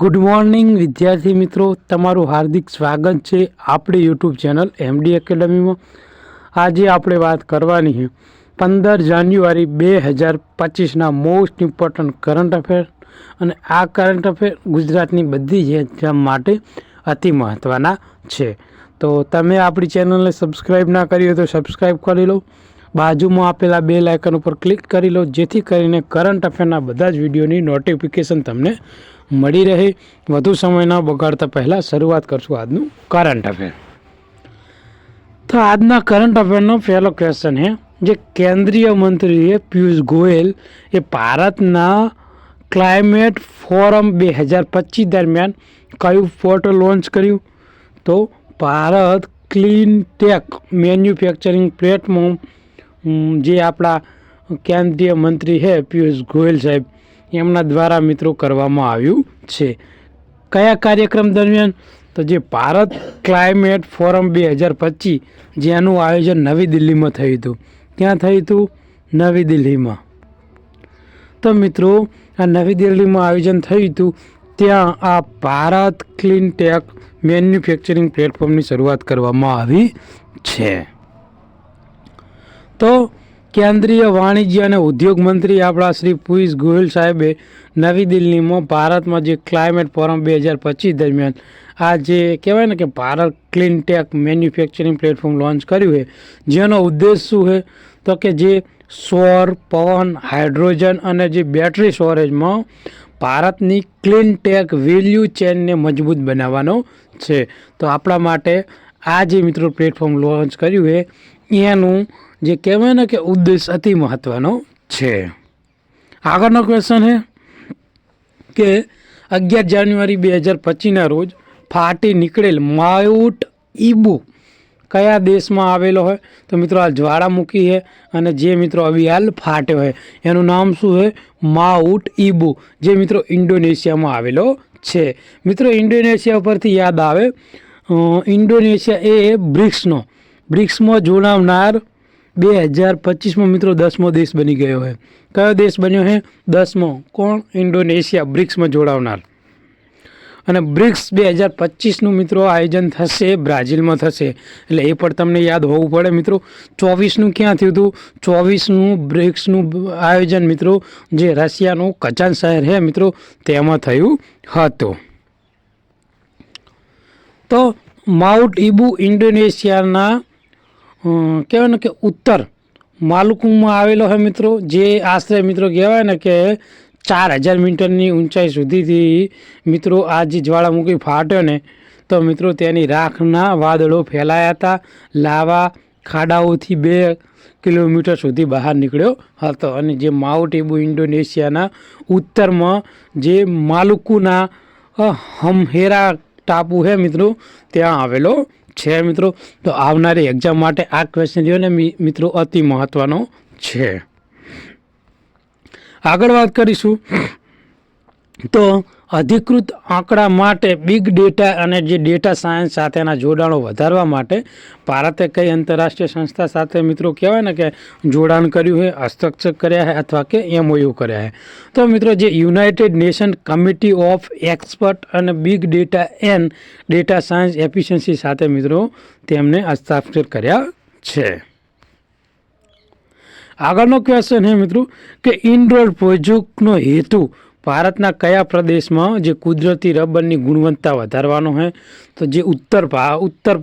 Good morning વિદ્યાર્થી મિત્રો, તમારું હાર્દિક સ્વાગત છે આપણી યુટ્યુબ ચેનલ એમડી એકેડમીમાં। આજે આપણે વાત કરવાની છે 15 જાન્યુઆરી 2025ના મોસ્ટ ઇમ્પોર્ટન્ટ કરંટ અફેર। અને આ કરંટ અફેર ગુજરાતની બધી જ એક્ઝામ માટે અતિ મહત્ત્વના છે। તો તમે આપણી ચેનલને સબસ્ક્રાઈબ ના કરી હોય તો સબસ્ક્રાઈબ કરી લો, બાજુમાં આપેલા બેલ આઇકન ઉપર ક્લિક કરી લો, જેથી કરીને કરંટ અફેરના બધા જ વિડીયોની નોટિફિકેશન તમને મળી રહે। વધુ સમય ન બગાડતા પહેલાં શરૂઆત કરશું આજનું કરંટ અફેર। તો આજના કરંટ અફેરનો પહેલો ક્વેશ્ચન છે, જે કેન્દ્રીય મંત્રી પિયુષ ગોયલ એ ભારતના ક્લાઇમેટ ફોરમ 2025 દરમિયાન કયું પોર્ટલ લોન્ચ કર્યું? તો Bharat clean tech manufacturing platform, જે આપણા કેન્દ્રીય મંત્રી છે પિયુષ ગોયલ સાહેબ એમના દ્વારા મિત્રો કરવામાં આવ્યું છે। કયા કાર્યક્રમ દરમિયાન? તો જે ભારત ક્લાઇમેટ ફોરમ 2025 જેનું આયોજન નવી દિલ્હીમાં થયું હતું। ક્યાં થયું હતું? નવી દિલ્હીમાં। તો મિત્રો આ નવી દિલ્હીમાં આયોજન થયું હતું, ત્યાં આ ભારત ક્લીન ટેક મેન્યુફેક્ચરિંગ પ્લેટફોર્મની શરૂઆત કરવામાં આવી છે। તો કેન્દ્રીય વાણિજ્ય અને ઉદ્યોગ મંત્રી આપણા શ્રી પિયુષ ગોયલ સાહેબે નવી દિલ્હીમાં ભારતમાં જે ક્લાઇમેટ ફોરમ 2025 દરમિયાન આ જે કહેવાય ને કે Bharat clean tech manufacturing platform launch કર્યું છે, જેનો ઉદ્દેશ શું છે? તો કે જે સૌર, પવન, હાઇડ્રોજન અને જે બેટરી સ્ટોરેજમાં ભારતની ક્લીન ટેક વેલ્યુ ચેનને મજબૂત બનાવવાનો છે। તો આપણા માટે આ જે મિત્રો પ્લેટફોર્મ લોન્ચ કર્યું છે એનું જે કહેવાય ને કે ઉદ્દેશ અતિ મહત્ત્વનો છે। આગળનો ક્વેશ્ચન છે કે 11 જાન્યુઆરી 2025ના રોજ ફાટી નીકળેલ માઉન્ટ ઈબુ કયા દેશમાં આવેલો હોય? તો મિત્રો આ જ્વાળામુખી છે અને જે મિત્રો અવિહાલ ફાટ્યો હોય એનું નામ શું છે? માઉન્ટ ઈબુ, જે મિત્રો ઇન્ડોનેશિયામાં આવેલો છે। મિત્રો ઇન્ડોનેશિયા પરથી યાદ આવે, ઇન્ડોનેશિયા એ બ્રિક્સમાં જોડાવનાર 2025માં મિત્રો 10મો દેશ બની ગયો છે। કયો દેશ બન્યો છે? 10મો। કોણ? ઇન્ડોનેશિયા બ્રિક્સમાં જોડાવનાર। અને બ્રિક્સ 2025નું મિત્રો આયોજન થશે બ્રાઝિલમાં થશે, એટલે એ પણ તમને યાદ હોવું પડે મિત્રો। 24નું ક્યાં થયું હતું? 24નું બ્રિક્સનું આયોજન મિત્રો જે રશિયાનું કઝાન શહેર છે મિત્રો તેમાં થયું હતું। તો માઉન્ટ ઈબુ ઇન્ડોનેશિયાના કહેવાય ને કે ઉત્તર માલુકુમાં આવેલો હોય મિત્રો, જે આશરે મિત્રો કહેવાય ને કે 4000 મીટરની ઊંચાઈ સુધીથી મિત્રો આ જે જ્વાળામુખી ફાટ્યો ને, તો મિત્રો તેની રાખના વાદળો ફેલાયા હતા, લાવા ખાડાઓથી 2 કિલોમીટર સુધી બહાર નીકળ્યો હતો। અને જે માઉન્ટ ઈબુ ઇન્ડોનેશિયાના ઉત્તરમાં જે માલુકુના હમહેરા ટાપુ છે મિત્રો ત્યાં આવેલો છે મિત્રો। તો આવનારી એક્ઝામ માટે આ ક્વેશ્ચન રહ્યો ને મિત્રો અતિ મહત્ત્વનો છે। આગળ વાત કરીશું તો અધિકૃત આંકડા માટે બિગ ડેટા અને જે ડેટા સાયન્સ સાથેના જોડાણો વધારવા માટે ભારતે કઈ આંતરરાષ્ટ્રીય સંસ્થા સાથે મિત્રો કહેવાય ને કે જોડાણ કર્યું છે, હસ્તાક્ષર કર્યા છે અથવા કે MOU કર્યા છે? તો મિત્રો જે United Nation committee of expert અને big data and data science efficiency સાથે મિત્રો તેમને હસ્તાક્ષર કર્યા છે। આગળનો ક્વેશ્ચન છે મિત્રો કે ઇનરોડ પ્રોજેક્ટનો હેતુ ભારતના કયા પ્રદેશમાં જે કુદરતી રબરની ગુણવત્તા વધારવાનો છે? તો જે ઉત્તર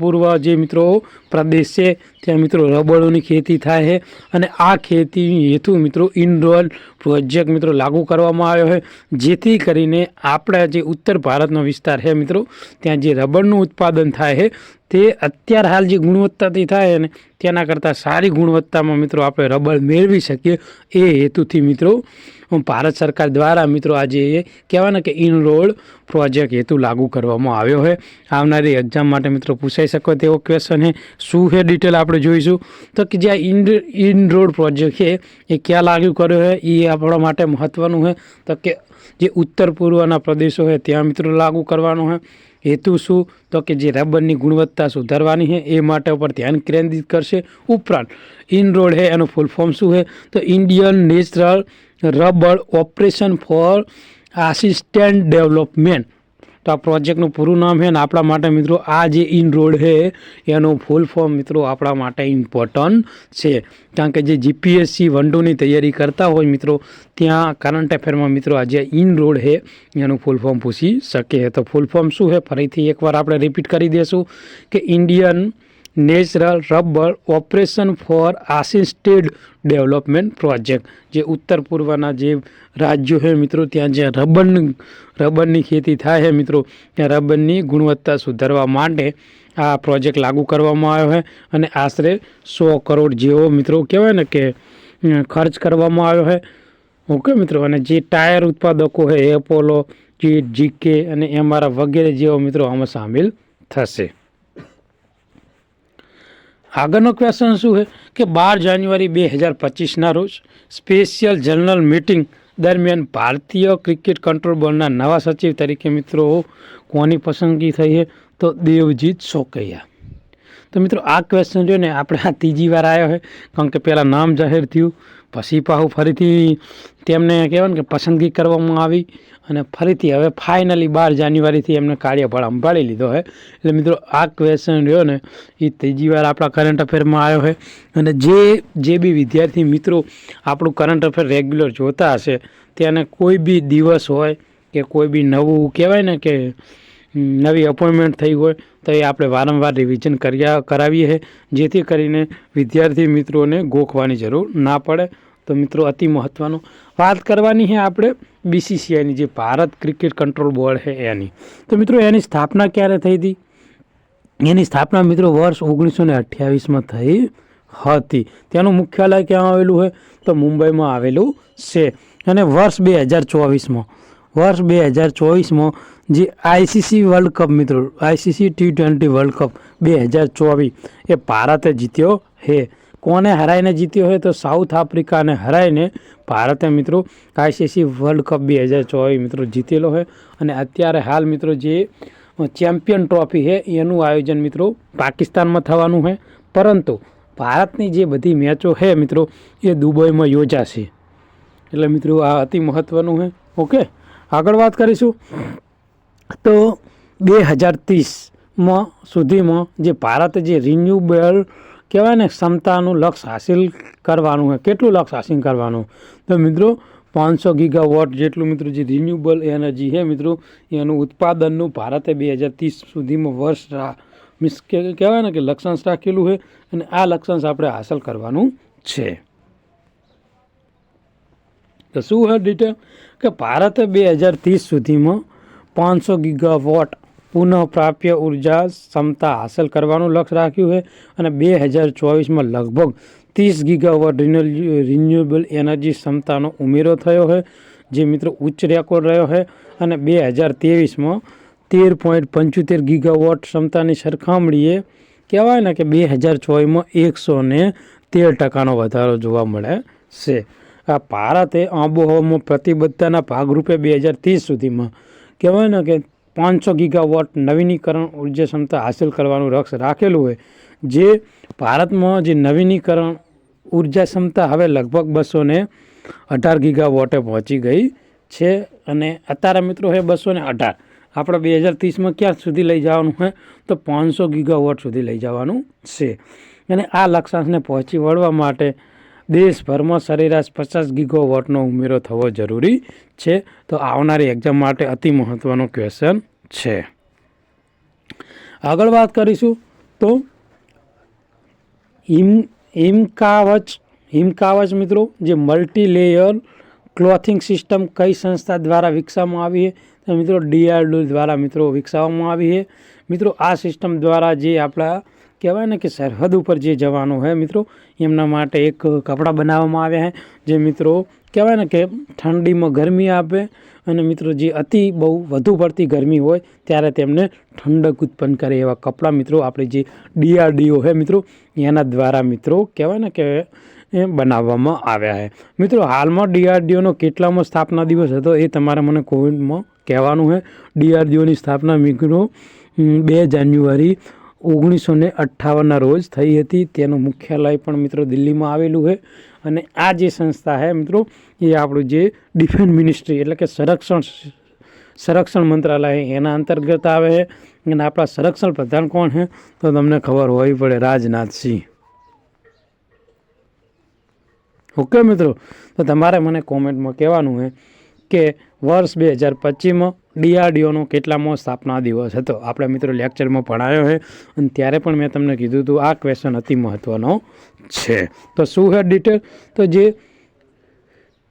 પૂર્વ જે મિત્રો પ્રદેશ છે ત્યાં મિત્રો રબરોની ખેતી થાય છે, અને આ ખેતી હેતુ મિત્રો ઇનરોડ પ્રોજેક્ટ મિત્રો લાગુ કરવામાં આવ્યો છે, જેથી કરીને આપણા જે ઉત્તર ભારતનો વિસ્તાર છે મિત્રો ત્યાં જે રબરનું ઉત્પાદન થાય છે તે અત્યાર હાલ જે ગુણવત્તાથી થાય ને તેના કરતાં સારી ગુણવત્તામાં મિત્રો આપણે રબર મેળવી શકીએ, એ હેતુથી મિત્રો ભારત સરકાર દ્વારા મિત્રો આજે કહેવાય ને કે ઇનરોડ પ્રોજેક્ટ હેતુ લાગુ કરવામાં આવ્યો છે। આવનારી એક્ઝામ માટે મિત્રો પૂછાઈ શકો તેવો ક્વેશ્ચન છે। શું છે ડિટેલ આપણે જોઈશું। તો કે જે ઇનરોડ પ્રોજેક્ટ છે એ ક્યાં લાગુ કર્યો છે એ આપણા માટે મહત્ત્વનું છે। તો કે જે ઉત્તર પૂર્વના પ્રદેશો છે ત્યાં મિત્રો લાગુ કરવાનો છે। હેતુ શું? તો કે જે રબરની ગુણવત્તા સુધારવાની છે એ માટે ઉપર ધ્યાન કેન્દ્રિત કરશે। ઉપરાંત ઇનરોડ છે એનું ફૂલ ફોર્મ શું છે? તો Indian natural rubber operation for assistant development તો આ પ્રોજેક્ટનું પૂરું નામ છે ને આપણા માટે મિત્રો આ જે ઇન રોડ છે એનું ફૂલ ફોર્મ મિત્રો આપણા માટે ઇમ્પોર્ટન્ટ છે, કારણ કે જે જીપીએસસી 1-2ની તૈયારી કરતા હોય મિત્રો ત્યાં કરંટ અફેરમાં મિત્રો આ જે ઇન રોડ છે એનું ફૂલ ફોર્મ પૂછી શકે. તો ફૂલ ફોર્મ શું છે ફરીથી એકવાર આપણે રિપીટ કરી દઈશું કે Indian natural rubber operation for assisted development project. જે ઉત્તર પૂર્વના જે રાજ્યો છે મિત્રો ત્યાં જે રબરની ખેતી થાય છે મિત્રો ત્યાં રબરની ગુણવત્તા સુધારવા માટે આ પ્રોજેક્ટ લાગુ કરવામાં આવ્યો છે અને આશરે 100 કરોડ જેવો મિત્રો કહેવાય ને કે ખર્ચ કરવામાં આવ્યો છે. ઓકે મિત્રો, અને જે ટાયર ઉત્પાદકો છે એપોલો, જીકે અને એમઆરએફ વગેરે જેવો મિત્રો આમાં સામેલ થશે. આગળનો ક્વેશ્ચન શું છે કે 12 જાન્યુઆરી 2025ના રોજ સ્પેશિયલ જનરલ મીટિંગ દરમિયાન ભારતીય ક્રિકેટ કંટ્રોલ બોર્ડના નવા સચિવ તરીકે મિત્રો કોની પસંદગી થઈ છે? તો દેવજીત સોકૈયા. તો મિત્રો આ ક્વેશ્ચન જો ને આપણે આ ત્રીજી વાર આવ્યો છે, કારણ કે પહેલાં નામ જાહેર થયું પછી પાછું ફરીથી તેમને કહેવાય ને કે પસંદગી કરવામાં આવી અને ફરીથી હવે ફાઇનલી 12 જાન્યુઆરીથી એમને કાર્યભાર સંભાળી લીધો છે. એટલે મિત્રો આ ક્વેશ્ચન રહ્યો ને એ ત્રીજી વાર આપણા કરંટ અફેરમાં આવ્યો છે. અને જે બી વિદ્યાર્થી મિત્રો આપણું કરંટ અફેર રેગ્યુલર જોતા હશે તેને કોઈ બી દિવસ હોય કે કોઈ બી નવું કહેવાય ને કે નવી અપોઇન્ટમેન્ટ થઈ હોય તો એ આપણે વારંવાર રિવિઝન કરાવીએ છીએ, જેથી કરીને વિદ્યાર્થી મિત્રોને ગોખવાની જરૂર ના પડે. તો મિત્રો અતિ મહત્ત્વનું વાત કરવાની છે આપણે BCCIની જે ભારત ક્રિકેટ કંટ્રોલ બોર્ડ છે એની. તો મિત્રો એની સ્થાપના ક્યારે થઈ હતી? એની સ્થાપના મિત્રો વર્ષ 1928માં થઈ હતી. તેનું મુખ્યાલય ક્યાં આવેલું છે? તો મુંબઈમાં આવેલું છે. અને વર્ષ 2024માં જે ICC વર્લ્ડ કપ મિત્રો ICC T20 વર્લ્ડ કપ 2024 એ ભારતે જીત્યો છે. કોને હરાઈને જીત્યો છે? તો સાઉથ આફ્રિકાને હરાઈને ભારતે મિત્રો ICC વર્લ્ડ કપ 2024 મિત્રો જીતેલો છે. અને અત્યારે હાલ મિત્રો જે ચેમ્પિયન ટ્રોફી છે એનું આયોજન મિત્રો પાકિસ્તાનમાં થવાનું છે, પરંતુ ભારતની જે બધી મેચો છે મિત્રો એ દુબઈમાં યોજાશે. એટલે મિત્રો આ અતિ મહત્ત્વનું છે. ઓકે, આગળ વાત કરીશું. તો 2030 સુધીમાં જે ભારતે જે રિન્યુએબલ કહેવાય ને ક્ષમતાનું લક્ષ્ય હાસિલ કરવાનું છે. કેટલું લક્ષ્ય હાસિલ કરવાનું? તો મિત્રો 500 ગીગાવોટ જેટલું મિત્રો જે રિન્યુએબલ એનર્જી છે મિત્રો એનું ઉત્પાદનનું ભારતે 2030 સુધીમાં વર્ષ મીન્સ કે કહેવાય ને કે લક્ષ્યાંશ રાખેલું છે અને આ લક્ષ્યાંશ આપણે હાંસલ કરવાનું છે. તો શું છે ડિટેલ કે ભારતે 2030 સુધીમાં 500 ગીગાવોટ પુનઃપ્રાપ્ય ઉર્જા ક્ષમતા હાંસલ કરવાનું લક્ષ્ય રાખ્યું છે અને 2024માં લગભગ 30 ગીગાવોટ રિન્યુએબલ એનર્જી ક્ષમતાનો ઉમેરો થયો છે, જે મિત્રો ઉચ્ચ રેકોર્ડ રહ્યો છે. અને 2023માં 13.75 ગીગાવોટ ક્ષમતાની સરખામણીએ કહેવાય ને કે 2024માં 113% વધારો જોવા મળે છે. આ ભારતે આબોહવામાં પ્રતિબદ્ધતાના ભાગરૂપે 2030 સુધીમાં કહેવાય ને કે 500 ગીગાવોટ નવીનીકરણ ઉર્જા ક્ષમતા હાંસલ કરવાનું લક્ષ્ય રાખેલું હોય. જે ભારતમાં જે નવીનીકરણ ઉર્જા ક્ષમતા હવે લગભગ 218 ગીગાવોટે પહોંચી ગઈ છે. અને અત્યારે મિત્રો છે 218. આપણે 2030માં ક્યાં સુધી લઈ જવાનું છે? તો 500 ગીગાવોટ સુધી લઈ જવાનું છે. અને આ લક્ષ્યાંશને પહોંચી વળવા માટે દેશભરમાં સરેરાશ 50 ગીગાવોટનો ઉમેરો થવો જરૂરી છે. તો આવનારી એક્ઝામ માટે અતિ મહત્ત્વનો ક્વેશ્ચન છે. આગળ વાત કરીશું તો હિમકાવચ મિત્રો જે મલ્ટી લેયર ક્લોથિંગ સિસ્ટમ કઈ સંસ્થા દ્વારા વિકસાવવામાં આવી છે? તો મિત્રો DRDO દ્વારા મિત્રો વિકસાવવામાં આવી છે. મિત્રો આ સિસ્ટમ દ્વારા જે આપણા કહેવાય ને કે સરહદ ઉપર જે જવાનો હોય મિત્રો એમના માટે એક કપડાં બનાવવામાં આવ્યા છે, જે મિત્રો કહેવાય ને કે ઠંડીમાં ગરમી આપે અને મિત્રો જે બહુ વધુ પડતી ગરમી હોય ત્યારે તેમને ઠંડક ઉત્પન્ન કરે એવા કપડાં મિત્રો આપણે જે DRDO છે મિત્રો એના દ્વારા મિત્રો કહેવાય ને કે એ બનાવવામાં આવ્યા છે. મિત્રો હાલમાં DRDOનો કેટલામો સ્થાપના દિવસ હતો એ તમારે મને કોમેન્ટમાં કહેવાનું છે. DRDOની સ્થાપના મિત્રો 2 જાન્યુઆરી 1958ના રોજ થઈ હતી. તેનું મુખ્યાલય પણ મિત્રો દિલ્હીમાં આવેલું છે. અને આ જે સંસ્થા છે મિત્રો એ આપણું જે ડિફેન્સ મિનિસ્ટ્રી એટલે કે સંરક્ષણ મંત્રાલય એના અંતર્ગત આવે છે અને આપણા સંરક્ષણ પ્રધાન કોણ છે તો તમને ખબર હોવી પડે, રાજનાથસિંહ. ઓકે મિત્રો, તો તમારે મને કોમેન્ટમાં કહેવાનું છે કે વર્ષ 2025માં DRDOનો કેટલામો સ્થાપના દિવસ હતો. આપણે મિત્રો લેક્ચરમાં ભણાયો છે અને ત્યારે પણ મેં તમને કીધું હતું આ ક્વેશ્ચન અતિ મહત્ત્વનો છે. તો શું છે ડિટેલ? તો જે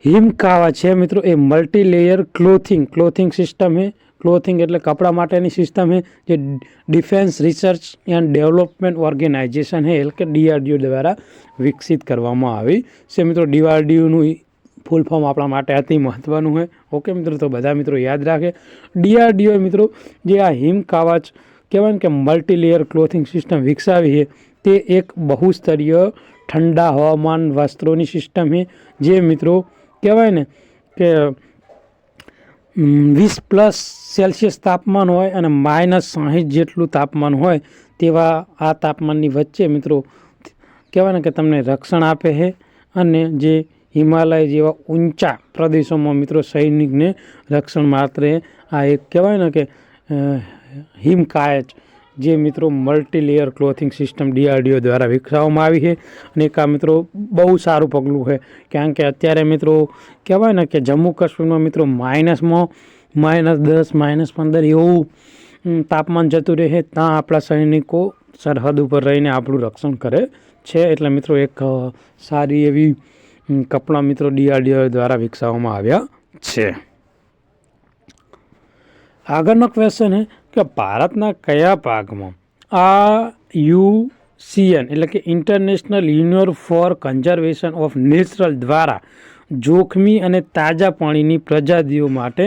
હિમકાવા છે મિત્રો એ મલ્ટી લેયર ક્લોથિંગ સિસ્ટમ છે. ક્લોથિંગ એટલે કપડાં માટેની સિસ્ટમ છે જે defence research and development organisation છે એટલે કે DRDO દ્વારા વિકસિત કરવામાં આવી છે. મિત્રો DRDOનું ફૂલ ફોર્મ આપણા માટે અતિ મહત્ત્વનું છે. ઓકે મિત્રો, તો બધા મિત્રો યાદ રાખે. DRDO મિત્રો જે આ હિમકાવચ કહેવાય ને કે મલ્ટી લેયર ક્લોથિંગ સિસ્ટમ વિકસાવી છે તે એક બહુસ્તરીય ઠંડા હવામાન વસ્ત્રોની સિસ્ટમ છે જે મિત્રો કહેવાય ને કે 20+ તાપમાન હોય અને -60 જેટલું તાપમાન હોય તેવા આ તાપમાનની વચ્ચે મિત્રો કહેવાય ને કે તમને રક્ષણ આપે છે અને જે હિમાલય જેવા ઊંચા પ્રદેશોમાં મિત્રો સૈનિકને રક્ષણ માત્ર આ એક કહેવાય ને કે હિમકાયચ જે મિત્રો multi layer clothing system DRDO દ્વારા વિકસાવવામાં આવી છે. અને એક આ મિત્રો બહુ સારું પગલું છે કારણ કે અત્યારે મિત્રો કહેવાય ને કે જમ્મુ કાશ્મીરમાં મિત્રો -10 -15 એવું તાપમાન જતું રહે, ત્યાં આપણા સૈનિકો સરહદ ઉપર રહીને આપણું રક્ષણ કરે છે. એટલે મિત્રો એક સારી એવી કપડાં મિત્રો DRDO દ્વારા વિકસાવવામાં આવ્યા છે. આગળનો ક્વેશ્ચન છે કે ભારતના કયા ભાગમાં IUCN એટલે કે international union for conservation of natural દ્વારા જોખમી અને તાજા પાણીની પ્રજાતિઓ માટે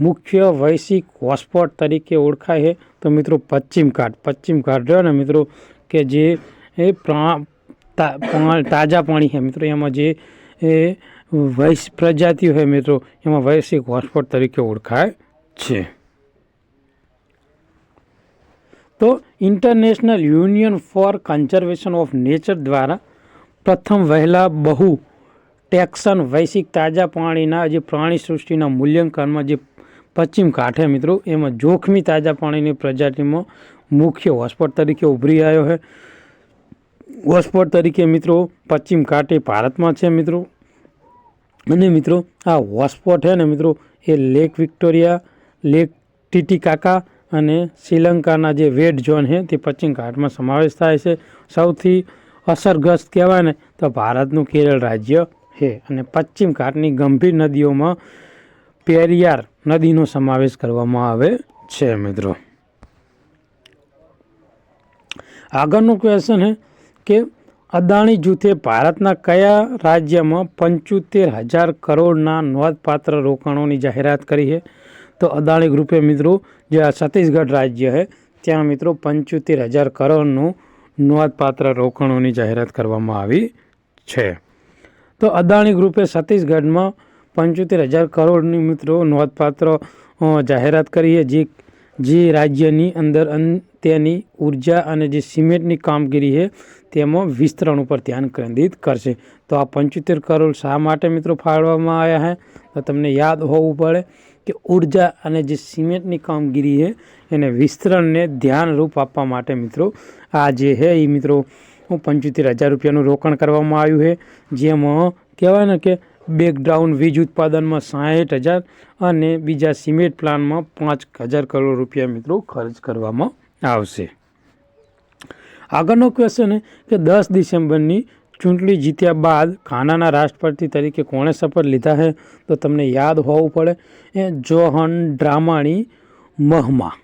મુખ્ય વૈશ્વિક હોટસ્પોટ તરીકે ઓળખાય છે? તો મિત્રો પશ્ચિમ ઘાટ રહ્યો ને મિત્રો કે જે તાજા પાણી છે મિત્રો એમાં જે પ્રજાતિઓ છે મિત્રો એમાં વૈશ્વિક હોટસ્પોટ તરીકે ઓળખાય છે. તો international union for conservation of nature દ્વારા પ્રથમ વહેલા બહુ ટેક્સન વૈશ્વિક તાજા પાણીના જે પ્રાણી સૃષ્ટિના મૂલ્યાંકનમાં જે પશ્ચિમ ઘાટ છે મિત્રો એમાં જોખમી તાજા પાણીની પ્રજાતિમાં મુખ્ય હોટસ્પોટ તરીકે ઉભરી આવ્યો છે. હોટસ્પોટ તરીકે મિત્રો પશ્ચિમ ઘાટ એ ભારતમાં છે મિત્રો. અને મિત્રો આ હોટસ્પોટ છે ને મિત્રો એ લેક વિક્ટોરિયા, લેક ટીટીકાકા અને શ્રીલંકાના જે રેડ ઝોન છે તે પશ્ચિમ ઘાટમાં સમાવેશ થાય છે. સૌથી અસરગ્રસ્ત કહેવાય ને તો ભારતનું કેરળ રાજ્ય છે અને પશ્ચિમ ઘાટની ગંભીર નદીઓમાં પેરિયાર નદીનો સમાવેશ કરવામાં આવે છે મિત્રો. આગળનો ક્વેશ્ચન છે કે અદાણી જૂથે ભારતના કયા રાજ્યમાં 75,000 કરોડના નોંધપાત્ર રોકાણોની જાહેરાત કરી છે? તો અદાણી ગ્રુપે મિત્રો જે આ છત્તીસગઢ રાજ્ય છે ત્યાં મિત્રો 75,000 કરોડનું નોંધપાત્ર રોકાણોની જાહેરાત કરવામાં આવી છે. તો અદાણી ગ્રુપે છત્તીસગઢમાં 75,000 કરોડની મિત્રો નોંધપાત્ર જાહેરાત કરી છે જે રાજ્યની અંદર તેની ઉર્જા અને જે સિમેન્ટની કામગીરી છે તેમાં વિસ્તરણ ઉપર ધ્યાન કેન્દ્રિત કરશે. તો આ 75 કરોડ શા માટે મિત્રો ફાળવવામાં આવ્યા છે? તો તમને યાદ હોવું પડે કે ઉર્જા અને જે સિમેન્ટની કામગીરી છે એને વિસ્તરણને ધ્યાનરૂપ આપવા માટે મિત્રો આ જે છે એ મિત્રો 75,000 રૂપિયાનું રોકાણ કરવામાં આવ્યું છે. જેમાં કહેવાય ને કે બેકગ્રાઉન્ડ વીજ ઉત્પાદનમાં 60,000 અને બીજા સિમેન્ટ પ્લાન્ટમાં 5,000 કરોડ રૂપિયા મિત્રો ખર્ચ કરવામાં આવશે. આગળનો ક્વેશ્ચન છે કે 10 ડિસેમ્બરની ચૂંટણી જીત્યા બાદ ઘાનાના રાષ્ટ્રપતિ તરીકે કોણે શપથ લીધા છે? તો તમને યાદ હોવું પડે એ જોહન ડ્રામાણી મહમા.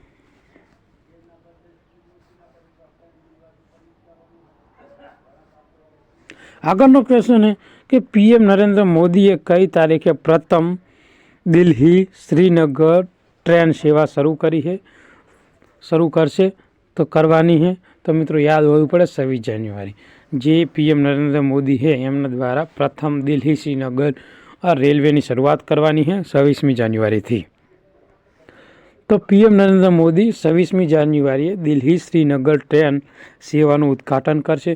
આગળનો ક્વેશ્ચન છે કે PM નરેન્દ્ર મોદીએ કઈ તારીખે પ્રથમ દિલ્હી શ્રીનગર ટ્રેન સેવા શરૂ કરશે? તો કરવાની છે. તો મિત્રો યાદ હોવું પડે 26 જાન્યુઆરી જે PM નરેન્દ્ર મોદી છે એમના દ્વારા પ્રથમ દિલ્હી શ્રીનગર રેલવેની શરૂઆત કરવાની છે 26મી જાન્યુઆરીથી. તો PM નરેન્દ્ર મોદી 26મી જાન્યુઆરીએ દિલ્હી શ્રીનગર ટ્રેન સેવાનું ઉદ્ઘાટન કરશે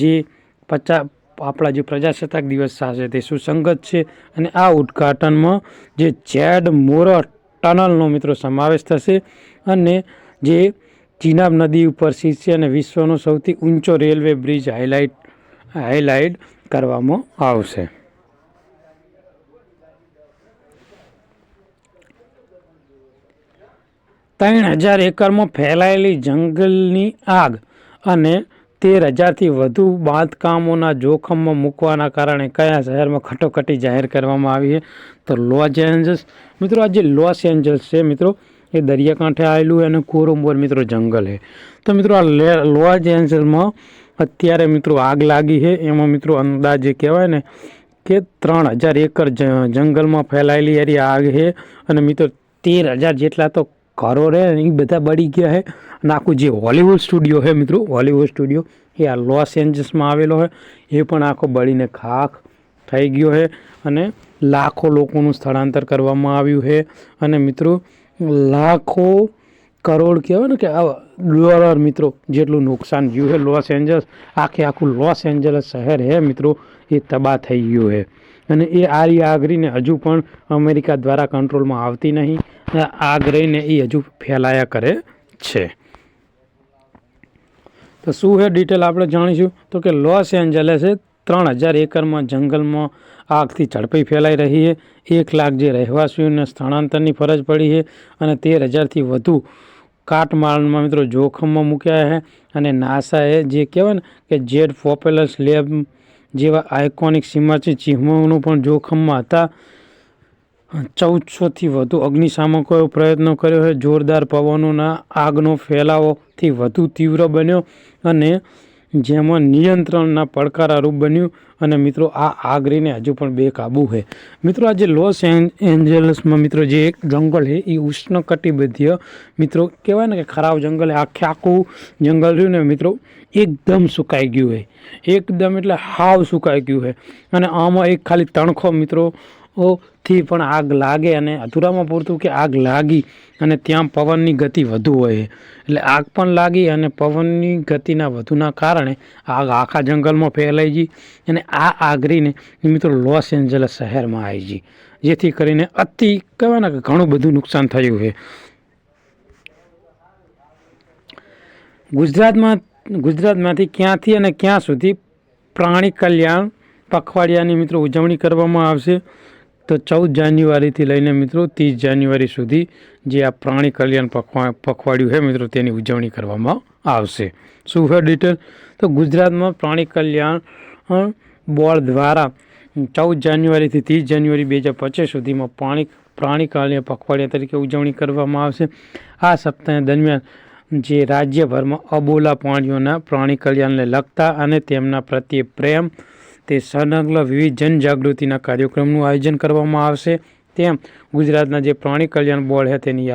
જે આપણા જે પ્રજાસત્તાક દિવસ સાથે તે સુસંગત છે. અને આ ઉદ્ઘાટનમાં જે ઝેડ મોરટ ટનલનો મિત્રો સમાવેશ થશે અને જે ચિનાબ નદી ઉપર સ્થિત છે અને વિશ્વનો સૌથી ઊંચો રેલવે બ્રિજ હાઇલાઇટ કરવામાં આવશે. 3000 એકરમાં ફેલાયેલી જંગલની આગ અને 13,000થી વધુ બાંધકામોના જોખમમાં મૂકવાના કારણે કયા શહેરમાં કટોકટી જાહેર કરવામાં આવી છે? તો લોસ એન્જલ્સ. મિત્રો આ જે લોસ એન્જલ્સ છે મિત્રો એ દરિયાકાંઠે આવેલું અને કોરંબોર મિત્રો જંગલ છે. તો મિત્રો આ લોસ એન્જલ્સમાં અત્યારે મિત્રો આગ લાગી છે. એમાં મિત્રો અંદાજે કહેવાય ને કે 3,000 એકર જંગલમાં ફેલાયેલી એરી આગ છે અને મિત્રો 13,000 જેટલા તો ઘરો રહે એ બધા બળી ગયા છે. અને આખું જે હોલિવૂડ સ્ટુડિયો છે મિત્રો, હોલિવૂડ સ્ટુડિયો એ આ લોસ એન્જલ્સમાં આવેલો છે, એ પણ આખો બળીને ખાખ થઈ ગયો છે અને લાખો લોકોનું સ્થળાંતર કરવામાં આવ્યું છે. અને મિત્રો લાખો કરોડ કહેવાય ને કે ડોલર મિત્રો જેટલું નુકસાન થયું છે. લોસ એન્જલ્સ આખું લોસ એન્જલસ શહેર છે મિત્રો એ તબાહ થઈ ગયું છે અને એ આગ રહીને હજુ પણ અમેરિકા દ્વારા કંટ્રોલમાં આવતી નહીં. આગ રહીને એ હજુ ફેલાયા કરે છે. તો શું છે ડિટેલ આપણે જાણીશું. તો કે લોસ એન્જલસે 3,000 એકરમાં જંગલમાં આગથી ઝડપી ફેલાઈ રહી છે. 1 લાખ જે રહેવાસીઓને સ્થળાંતરની ફરજ પડી છે અને 13,000થી વધુ કાટમાળમાં મિત્રો જોખમમાં મૂક્યા છે. અને નાસાએ જે કહેવાય ને કે જેટ પોપ્યુલસ લેબ જેવા આઇકોનિક સીમાચી ચિહ્નોનું પણ જોખમમાં હતા. 1400થી વધુ અગ્નિશામકોએ પ્રયત્નો કર્યો છે. જોરદાર પવનોના આગનો ફેલાવોથી વધુ તીવ્ર બન્યો અને જેમાં નિયંત્રણના પડકારરૂપ બન્યું. અને મિત્રો આ આગ રહીને હજુ પણ બેકાબૂ છે. મિત્રો આ જે લોસ એન્જલસમાં મિત્રો જે એક જંગલ છે એ ઉષ્ણકટિબંધીય મિત્રો કહેવાય ને કે ખરાબ જંગલ, આખું જંગલ રહ્યું ને મિત્રો એકદમ સુકાઈ ગયું છે. એકદમ એટલે હાવ સુકાઈ ગયું છે. અને આમાં એક ખાલી તણખો મિત્રો થી પણ આગ લાગે અને અધૂરામાં પૂરતું કે આગ લાગી અને ત્યાં પવનની ગતિ વધુ હોય એટલે આગ પણ લાગી અને પવનની ગતિના વધુના કારણે આગ આખા જંગલમાં ફેલાઈ ગઈ અને આ આગ રહીને મિત્રો લોસ એન્જલસ શહેરમાં આવી ગઈ, જેથી કરીને અતિ કહેવાય ને કે ઘણું બધું નુકસાન થયું છે. ગુજરાતમાંથી ક્યાંથી અને ક્યાં સુધી પ્રાણી કલ્યાણ પખવાડિયાની મિત્રો ઉજવણી કરવામાં આવશે? તો 14 જાન્યુઆરીથી લઈને મિત્રો 30 જાન્યુઆરી સુધી જે આ પ્રાણી કલ્યાણ પખવાડિયું છે મિત્રો તેની ઉજવણી કરવામાં આવશે. શું છે ડિટેલ? તો ગુજરાતમાં પ્રાણી કલ્યાણ બોર્ડ દ્વારા 14 જાન્યુઆરીથી 30 જાન્યુઆરી 2025 સુધીમાં પ્રાણી કલ્યાણ પખવાડિયા તરીકે ઉજવણી કરવામાં આવશે. આ સપ્તાહ દરમિયાન જે રાજ્યભરમાં અબોલા પ્રાણી કલ્યાણને લગતા અને તેમના પ્રત્યે પ્રેમ તે સંલગ્ન વિવિધ જનજાગૃતિના કાર્યક્રમનું આયોજન કરવામાં આવશે તેમ ગુજરાતના જે પ્રાણી કલ્યાણ બોર્ડ છે તેની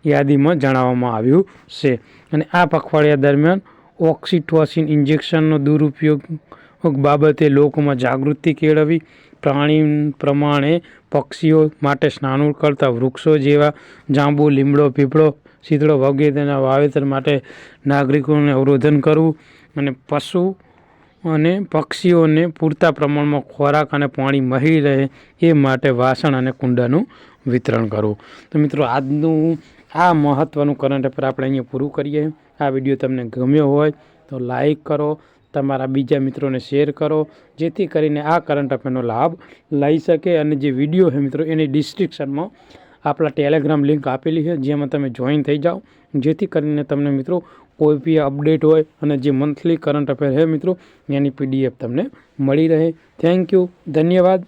યાદીમાં જણાવવામાં આવ્યું છે. અને આ પખવાડિયા દરમિયાન ઓક્સિટોસિન ઇન્જેક્શનનો દુરુપયોગ બાબતે લોકોમાં જાગૃતિ કેળવવી, પ્રાણી પ્રમાણે પક્ષીઓ માટે સ્નાન કરતા વૃક્ષો જેવા જાંબુ, લીમડો, પીપળો, સીતળો વગેરેના વાવેતર માટે નાગરિકોને અવરોધન કરવું અને પશુ અને પક્ષીઓને પૂરતા પ્રમાણમાં ખોરાક અને પાણી મળી રહે એ માટે વાસણ અને કુંડાનું વિતરણ કરવું. તો મિત્રો આજનું આ મહત્ત્વનું કરંટ અફેર આપણે અહીંયા પૂરું કરીએ. આ વિડીયો તમને ગમ્યો હોય તો લાઈક કરો, તમારા બીજા મિત્રોને શેર કરો, જેથી કરીને આ કરંટ અફેરનો લાભ લઈ શકે. અને જે વિડીયો છે મિત્રો એની ડિસ્ક્રિપ્શનમાં આપણા ટેલિગ્રામ લિંક આપેલી છે, જેમાં તમે જોઈન થઈ જાઓ, જેથી કરીને તમને મિત્રો કોઈ બી અપડેટ હોય અને જે મંથલી કરંટ અફેર છે મિત્રો એની PDF તમને મળી રહે. થેન્ક યુ, ધન્યવાદ.